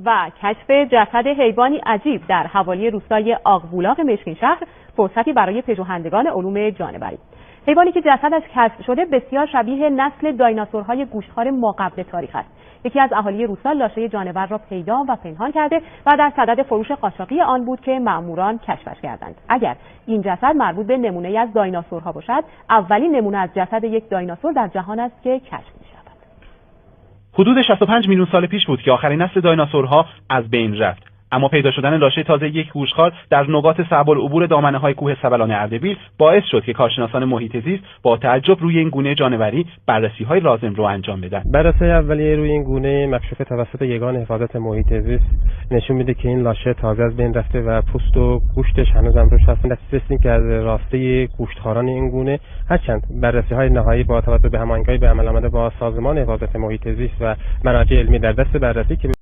و کشف جسد حیوانی عجیب در حوالی روستای آقبولاق مشکین شهر فرصتی برای پژوهندگان علوم جانوری. حیوانی که جسدش کشف شده بسیار شبیه نسل دایناسورهای گوشتخوار ماقبل تاریخ است. یکی از اهالی روستا لاشه جانور را پیدا و پنهان کرده و در صدد فروش قاچاقی آن بود که مأموران کشفش کردند. اگر این جسد مربوط به نمونه از دایناسورها باشد، اولین نمونه از جسد یک دایناسور در جهان است که کشف می‌شود. حدود 65 میلیون سال پیش بود که آخرین نسل دایناسورها از بین رفت. اما پیدا شدن لاشه تازه یک گوشتخوار در نقاط صعب العبور دامنه‌های کوه سبلان اردبیل باعث شد که کارشناسان محیط زیست با تعجب روی این گونه جانوری بررسی‌های لازم رو انجام بدن. بررسی اولیه روی این گونه مکشوف توسط یگان حفاظت محیط زیست نشون میده که این لاشه تازه از بین رفته و پوست و گوشتش هنوزم روش هست. نتیجه رسیدیم که از راسته گوشتخواران این گونه، هرچند بررسی‌های نهایی با توجه به هماهنگی به عمل آمده با سازمان حفاظت محیط زیست و مراجع علمی در دست بررسی که